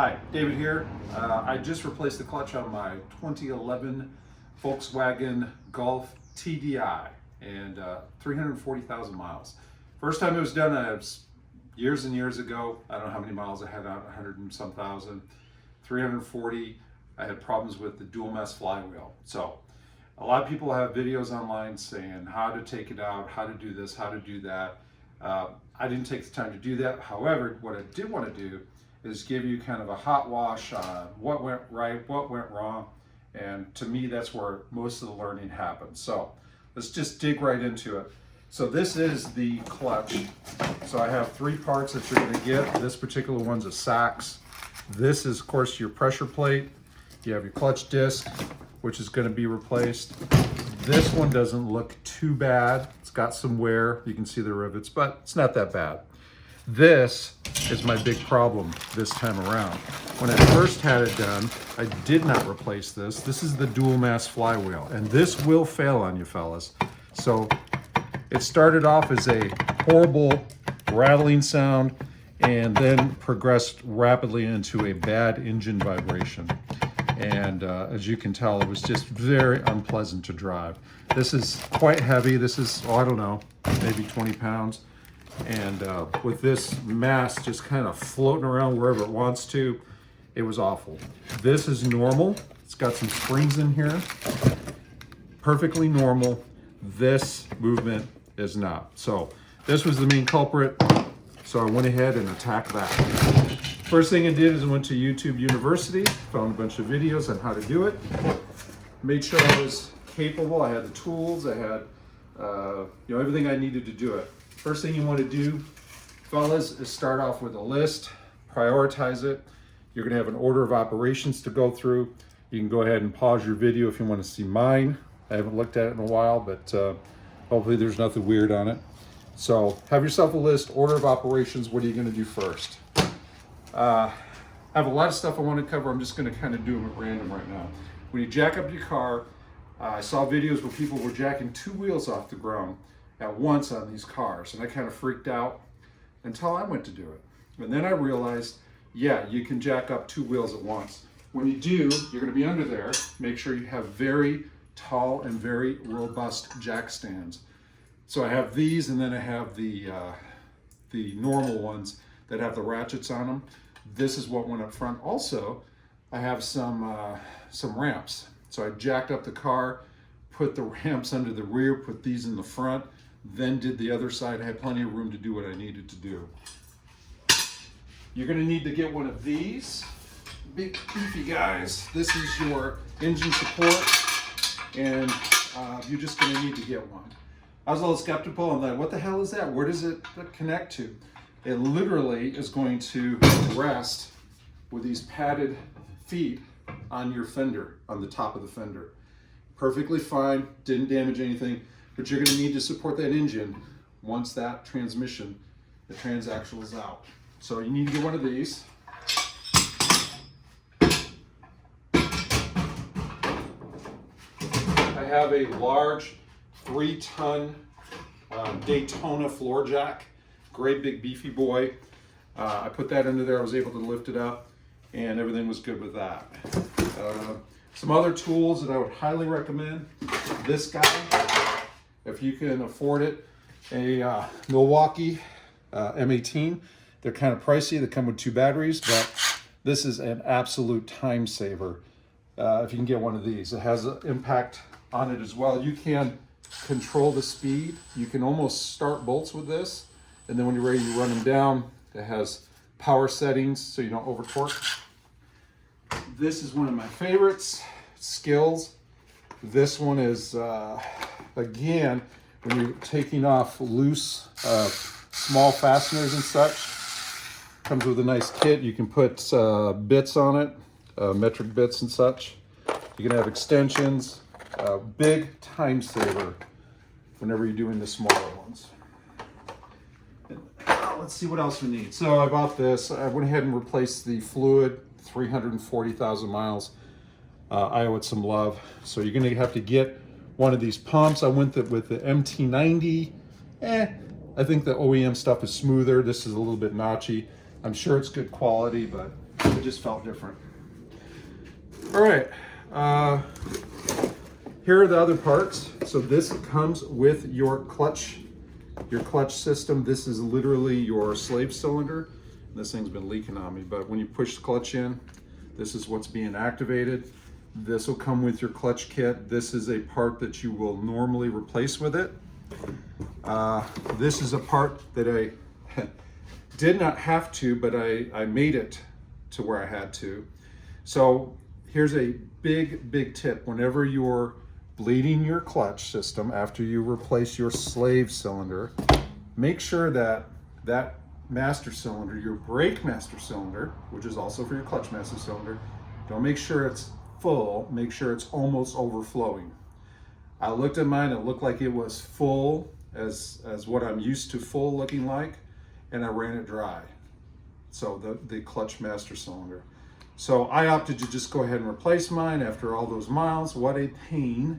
Hi, David here. I just replaced the clutch on my 2011 Volkswagen Golf TDI and 340,000 miles. First time it was done, I was years and years ago. I don't know how many miles I had out, 100 and some thousand. 340, I had problems with the dual mess flywheel. So a lot of people have videos online saying how to take it out, how to do this, how to do that. I didn't take the time to do that. However, what I did want to do is give you kind of a hot wash on what went right, what went wrong, and to me that's where most of the learning happens. So let's just dig right into it. So this is the clutch. So I have three parts that you're going to get. This particular one's a Sachs. This is of course your pressure plate. You have your clutch disc, which is going to be replaced. This one doesn't look too bad. It's got some wear. You can see the rivets, but it's not that bad. This is my big problem this time around. When I first had it done, I did not replace this. This is the dual mass flywheel, and this will fail on you fellas. So it started off as a horrible rattling sound and then progressed rapidly into a bad engine vibration. And as you can tell, it was just very unpleasant to drive. This is quite heavy. This is, oh, I don't know, maybe 20 pounds. And with this mass just kind of floating around wherever it wants to, it was awful. This is normal. It's got some springs in here. Perfectly normal. This movement is not. So this was the main culprit. So I went ahead and attacked that. First thing I did is I went to YouTube University, found a bunch of videos on how to do it. Made sure I was capable. I had the tools. I had everything I needed to do it. First thing you want to do, fellas, is start off with a list, prioritize it. You're going to have an order of operations to go through. You can go ahead and pause your video if you want to see mine. I haven't looked at it in a while, but hopefully there's nothing weird on it. So have yourself a list, order of operations. What are you going to do first? I have a lot of stuff I want to cover. I'm just going to kind of do them at random right now. When you jack up your car, I saw videos where people were jacking two wheels off the ground at once on these cars, and I kind of freaked out until I went to do it. And then I realized, yeah, you can jack up two wheels at once. When you do, you're going to be under there. Make sure you have very tall and very robust jack stands. So I have these, and then I have the normal ones that have the ratchets on them. This is what went up front. Also, I have some ramps. So I jacked up the car, put the ramps under the rear, put these in the front, then did the other side. I had plenty of room to do what I needed to do. You're going to need to get one of these big beefy guys. This is your engine support, and you're just going to need to get one. I was a little skeptical. I'm like, what the hell is that? Where does it connect to? It literally is going to rest with these padded feet on your fender, on the top of the fender. Perfectly fine, didn't damage anything, but you're going to need to support that engine once that transmission, the transaxle is out. So you need to get one of these. I have a large 3-ton Daytona floor jack, great big beefy boy. I put that into there. I was able to lift it up, and everything was good with that. Some other tools that I would highly recommend. This guy, if you can afford it, a Milwaukee M18. They're kind of pricey. They come with 2 batteries, but this is an absolute time saver if you can get one of these. It has an impact on it as well. You can control the speed. You can almost start bolts with this, and then when you're ready, you run them down. It has power settings so you don't over torque. This is one of my favorites, Skills. This one is, again, when you're taking off loose small fasteners and such, comes with a nice kit. You can put bits on it, metric bits and such. You can have extensions, big time saver whenever you're doing the smaller ones. Let's see what else we need. So I bought this. I went ahead and replaced the fluid, 340,000 miles. I owe it some love. So you're gonna have to get one of these pumps. I went with the MT90. I think the OEM stuff is smoother. This is a little bit notchy. I'm sure it's good quality, but It just felt different. All right, here are the other parts. So this comes with your clutch system. This is literally your slave cylinder. This thing's been leaking on me, but when you push the clutch in, this is what's being activated. This will come with your clutch kit. This is a part that you will normally replace with it. This is a part that I did not have to, but I made it to where I had to. So here's a big tip. Whenever you're bleeding your clutch system after you replace your slave cylinder, make sure that that master cylinder, your brake master cylinder, which is also for your clutch master cylinder, don't make sure it's full, make sure it's almost overflowing. I looked at mine, it looked like it was full as what I'm used to full looking like, and I ran it dry. So the clutch master cylinder. So I opted to just go ahead and replace mine after all those miles. What a pain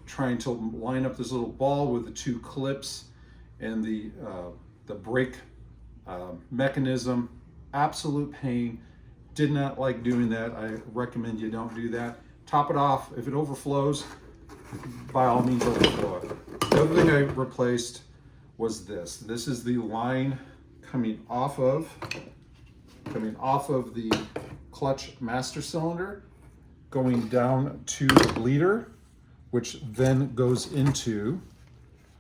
trying to line up this little ball with the two clips and the brake mechanism. Absolute pain. Did not like doing that. I recommend you don't do that. Top it off. If it overflows, by all means overflow it. The other thing I replaced was this. This is the line coming off of the clutch master cylinder, going down to the bleeder, which then goes into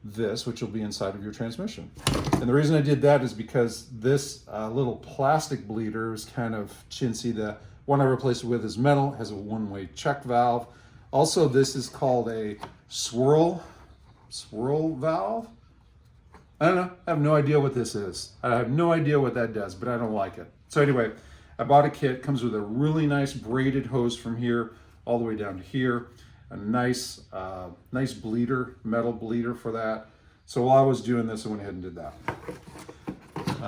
this, which will be inside of your transmission. And the reason I did that is because this little plastic bleeder is kind of chintzy. The one I replaced it with is metal, has a one-way check valve. Also, this is called a swirl valve. I don't know, I have no idea what this is. I have no idea what that does, but I don't like it. So anyway, I bought a kit, comes with a really nice braided hose from here all the way down to here. A nice bleeder, metal bleeder for that. So while I was doing this, I went ahead and did that.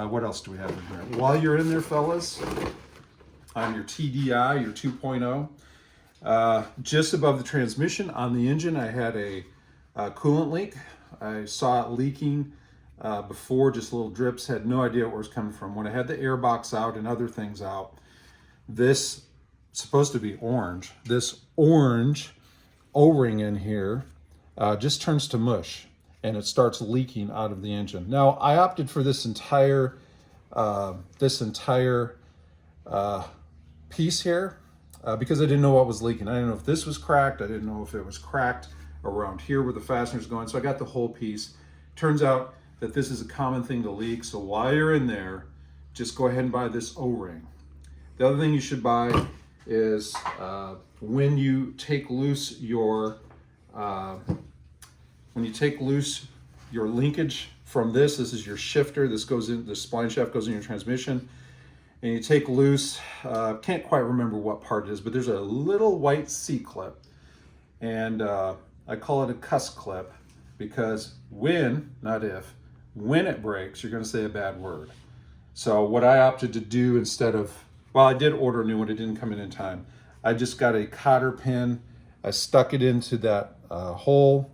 What else do we have in here? While you're in there, fellas, on your TDI, your 2.0, just above the transmission on the engine, I had a coolant leak. I saw it leaking before, just little drips, had no idea where it was coming from. When I had the air box out and other things out, this supposed to be orange. This orange O-ring in here just turns to mush and it starts leaking out of the engine. Now I opted for this entire piece here because I didn't know what was leaking. I didn't know if this was cracked. I didn't know if it was cracked around here where the fastener's going. So I got the whole piece. Turns out that this is a common thing to leak. So while you're in there, just go ahead and buy this O-ring. The other thing you should buy is when you take loose your linkage from this is your shifter. This goes in, the spline shaft goes in your transmission, and you take loose, can't quite remember what part it is, but there's a little white C-clip, and I call it a cuss clip because when, not if, when it breaks, you're going to say a bad word. So what I opted to do instead of, well, I did order a new one, it didn't come in time. I just got a cotter pin, I stuck it into that hole,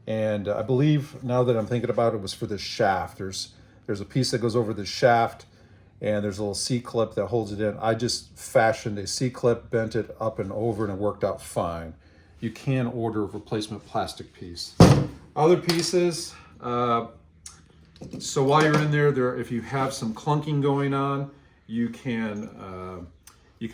and I believe, now that I'm thinking about it, was for the shaft. There's a piece that goes over the shaft, and there's a little C-clip that holds it in. I just fashioned a C-clip, bent it up and over, and it worked out fine. You can order a replacement plastic piece. Other pieces, so while you're in there, if you have some clunking going on, you can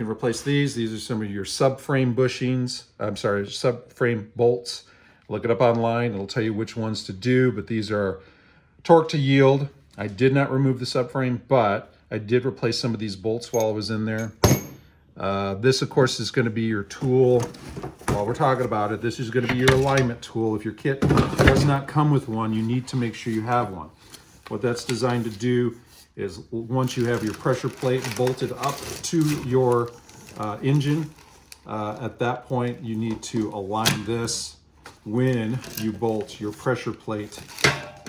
replace these. These are some of your subframe bushings. Subframe bolts. Look it up online. It'll tell you which ones to do, but these are torque to yield. I did not remove the subframe, but I did replace some of these bolts while I was in there. This, of course, is going to be your tool. While we're talking about it, this is going to be your alignment tool. If your kit does not come with one, you need to make sure you have one. What that's designed to do is once you have your pressure plate bolted up to your engine, at that point you need to align this when you bolt your pressure plate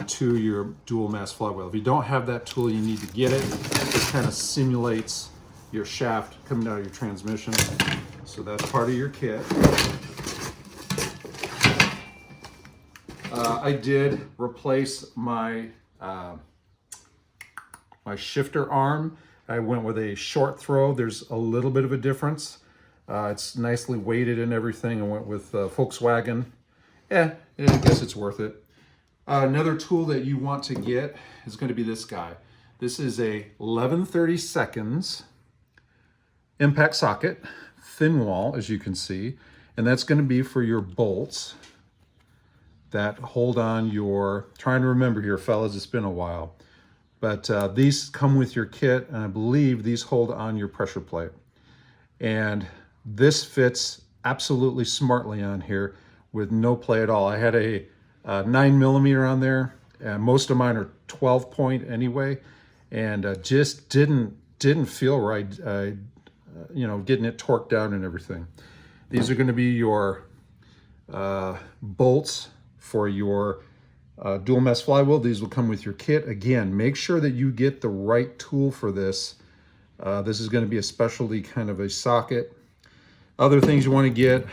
to your dual mass flywheel. If you don't have that tool, you need to get it. It kind of simulates your shaft coming out of your transmission. So that's part of your kit. I did replace my my shifter arm. I went with a short throw. There's a little bit of a difference. It's nicely weighted and everything. I went with Volkswagen. Yeah, I guess it's worth it. Another tool that you want to get is going to be this guy. This is a 11/32 impact socket, thin wall, as you can see, and that's going to be for your bolts that hold on your, trying to remember here, fellas, it's been a while, but these come with your kit, and I believe these hold on your pressure plate. And this fits absolutely smartly on here with no play at all. I had a 9mm on there, and most of mine are 12 point anyway, and just didn't feel right, you know, getting it torqued down and everything. These are going to be your bolts for your dual mess flywheel. These will come with your kit. Again, make sure that you get the right tool for this. This is going to be a specialty kind of a socket. Other things you want to get,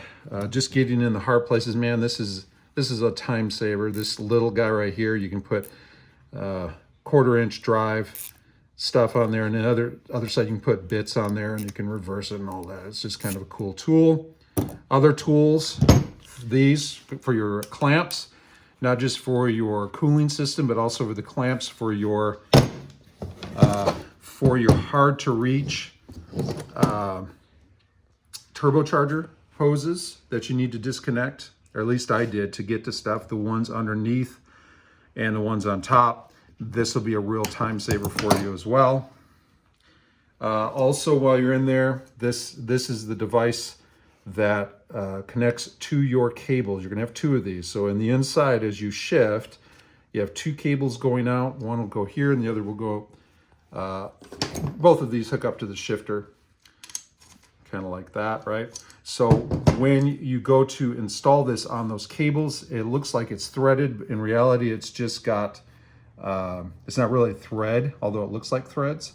just getting in the hard places, man, this is a time saver. This little guy right here, you can put 1/4-inch drive stuff on there, and then other side you can put bits on there, and you can reverse it and all that. It's just kind of a cool tool. Other tools, these for your clamps, not just for your cooling system, but also for the clamps for your hard to reach turbocharger hoses that you need to disconnect, or at least I did, to get to stuff. The ones underneath and the ones on top. This will be a real time saver for you as well. Also, while you're in there, this is the device that connects to your cables. You're gonna have 2 of these. So in the inside, as you shift, you have 2 cables going out. One will go here and the other will go, both of these hook up to the shifter, kind of like that, right? So when you go to install this on those cables, it looks like it's threaded. In reality, it's just got, it's not really a thread, although it looks like threads.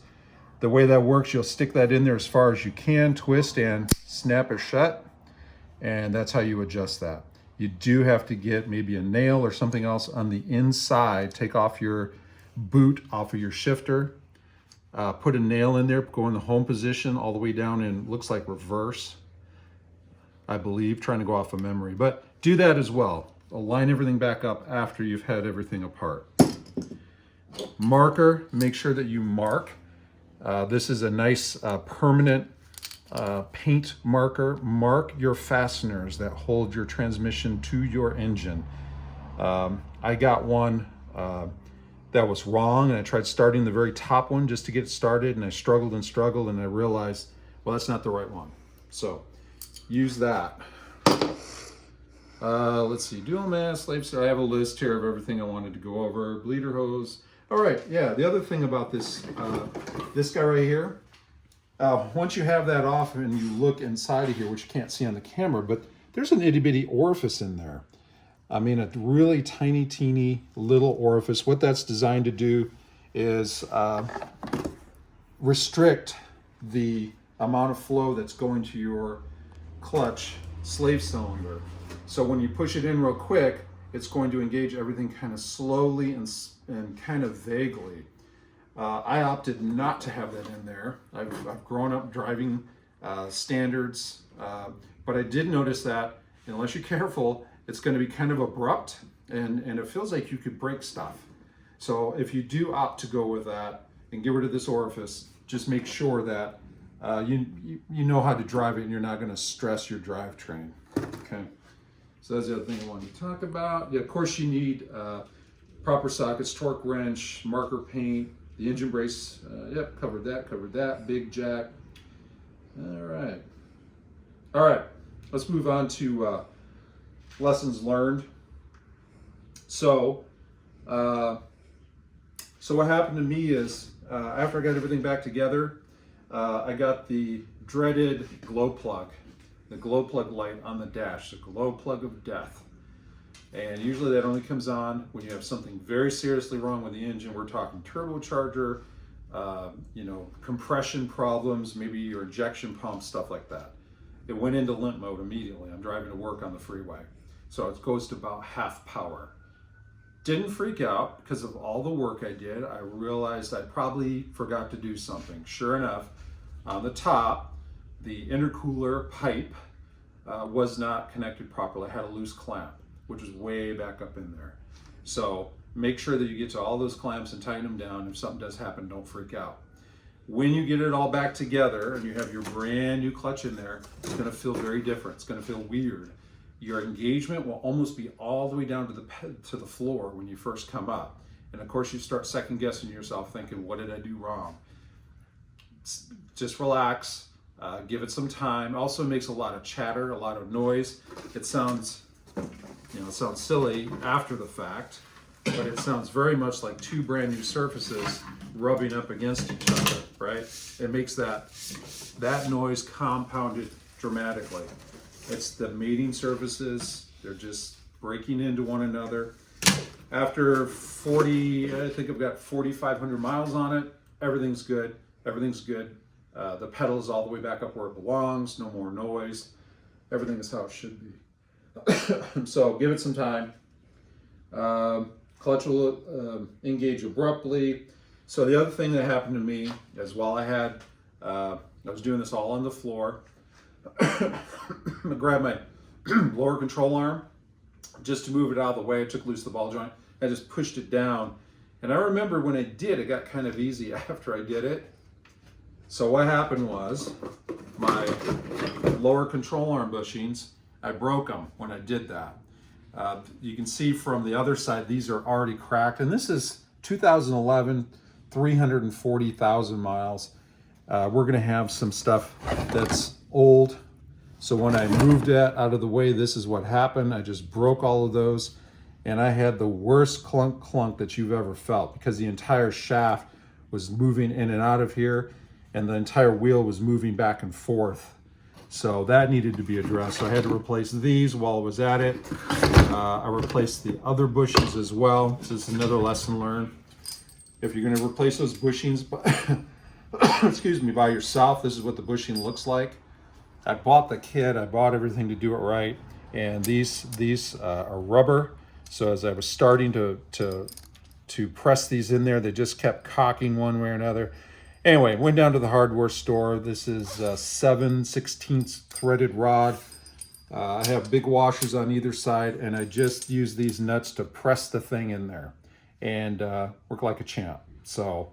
The way that works, you'll stick that in there as far as you can, twist and snap it shut, and that's how you adjust that. You do have to get maybe a nail or something else on the inside, take off your boot off of your shifter, put a nail in there, go in the home position all the way down in, looks like reverse, I believe, trying to go off of memory, but do that as well. Align everything back up after you've had everything apart. Marker, make sure that you mark. This is a nice permanent paint marker. Mark your fasteners that hold your transmission to your engine. I got one that was wrong, and I tried starting the very top one just to get it started, and I struggled and I realized, well, that's not the right one. So use that. Let's see, dual mass, slave, so I have a list here of everything I wanted to go over. Bleeder hose. All right, yeah, the other thing about this, this guy right here, once you have that off and you look inside of here, which you can't see on the camera, but there's an itty bitty orifice in there. I mean, a really tiny, teeny little orifice. What that's designed to do is restrict the amount of flow that's going to your clutch slave cylinder. So when you push it in real quick, it's going to engage everything kind of slowly and kind of vaguely. I opted not to have that in there. I've grown up driving standards, but I did notice that unless you're careful, it's going to be kind of abrupt, and it feels like you could break stuff. So if you do opt to go with that and get rid of this orifice, just make sure that you know how to drive it and you're not going to stress your drivetrain. Okay. So that's the other thing I wanted to talk about. Yeah, of course you need proper sockets, torque wrench, marker paint, the engine brace. Yep, covered that. Big jack. All right. Let's move on to lessons learned. So what happened to me is after I got everything back together, I got the dreaded glow plug. The glow plug light on the dash, the glow plug of death. And usually that only comes on when you have something very seriously wrong with the engine. We're talking turbocharger, compression problems, maybe your injection pump, stuff like that. It went into limp mode immediately. I'm driving to work on the freeway. So it goes to about half power. Didn't freak out because of all the work I did. I realized I probably forgot to do something. Sure enough, on the top, the intercooler pipe was not connected properly. I had a loose clamp, which was way back up in there. So make sure that you get to all those clamps and tighten them down. If something does happen, don't freak out. When you get it all back together and you have your brand new clutch in there, it's gonna feel very different. It's gonna feel weird. Your engagement will almost be all the way down to the floor when you first come up. And of course you start second guessing yourself thinking, what did I do wrong? Just relax, give it some time. Also makes a lot of chatter, a lot of noise. It sounds, it sounds silly after the fact, but it sounds very much like two brand new surfaces rubbing up against each other, right? It makes that noise compounded dramatically. It's the mating surfaces. They're just breaking into one another. After 40, I think I've got 4,500 miles on it. Everything's good. Everything's good. The pedal is all the way back up where it belongs. No more noise. Everything is how it should be. So give it some time. Clutch will engage abruptly. So the other thing that happened to me is while I was doing this all on the floor, I'm gonna grab my lower control arm just to move it out of the way. I took loose the ball joint. I just pushed it down. And I remember when I did, it got kind of easy after I did it. So what happened was my lower control arm bushings, I broke them when I did that. You can see from the other side, these are already cracked. And this is 2011, 340,000 miles. We're gonna have some stuff that's old. So when I moved that out of the way, this is what happened. I just broke all of those, and I had the worst clunk that you've ever felt because the entire shaft was moving in and out of here, and the entire wheel was moving back and forth. So that needed to be addressed. So I had to replace these while I was at it. I replaced the other bushings as well. This is another lesson learned. If you're gonna replace those bushings, excuse me, by yourself, this is what the bushing looks like. I bought the kit, I bought everything to do it right, and these are rubber. So as I was starting to press these in there, they just kept cocking one way or another. Anyway, went down to the hardware store. This is 7/16 threaded rod. I have big washers on either side, and I just use these nuts to press the thing in there and work like a champ. So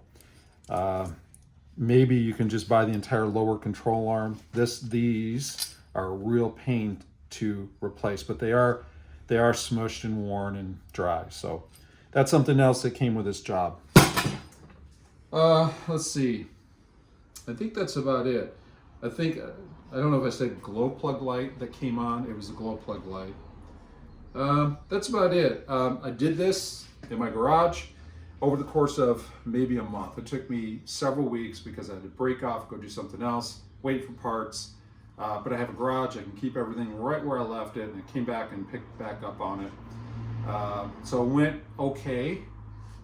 maybe you can just buy the entire lower control arm. These are a real pain to replace, but they are smushed and worn and dry. So that's something else that came with this job. Let's see. I think that's about it. I don't know if I said glow plug light that came on. It was a glow plug light. That's about it. I did this in my garage over the course of maybe a month. It took me several weeks because I had to break off, go do something else, wait for parts. But I have a garage, I can keep everything right where I left it, and I came back and picked back up on it. So it went okay.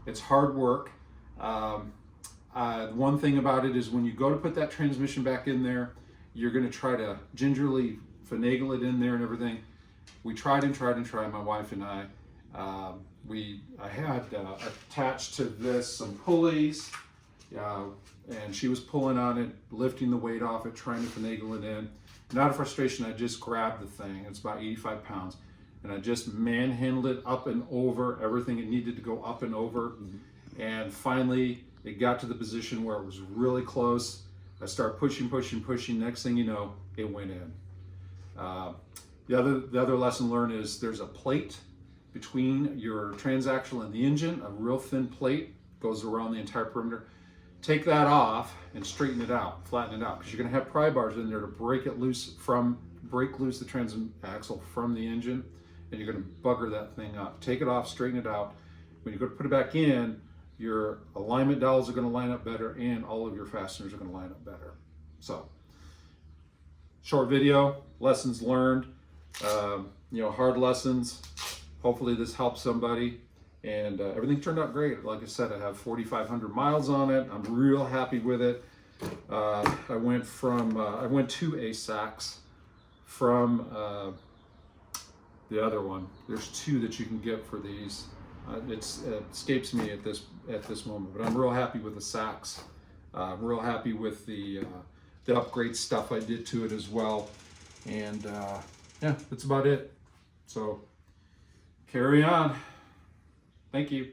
It's hard work. One thing about it is when you go to put that transmission back in there, you're gonna try to gingerly finagle it in there and everything. We tried and tried and tried, my wife and I. I had attached to this some pulleys, and she was pulling on it, lifting the weight off it, trying to finagle it in. And out of frustration, I just grabbed the thing. It's about 85 pounds. And I just manhandled it up and over, everything it needed to go up and over. Mm-hmm. And finally, it got to the position where it was really close. I start pushing. Next thing you know, it went in. The other lesson learned is there's a plate between your transaxle and the engine, a real thin plate goes around the entire perimeter. Take that off and straighten it out, flatten it out, because you're going to have pry bars in there to break loose the transaxle from the engine, and you're going to bugger that thing up. Take it off, straighten it out. When you go to put it back in, your alignment dowels are going to line up better, and all of your fasteners are going to line up better. So, short video, lessons learned, hard lessons. Hopefully this helps somebody, and everything turned out great. Like I said, I have 4,500 miles on it. I'm real happy with it. I went to a Saks from the other one. There's two that you can get for these. It escapes me at this moment, but I'm real happy with the socks. Real happy with the upgrade stuff I did to it as well. And yeah, that's about it. So carry on. Thank you.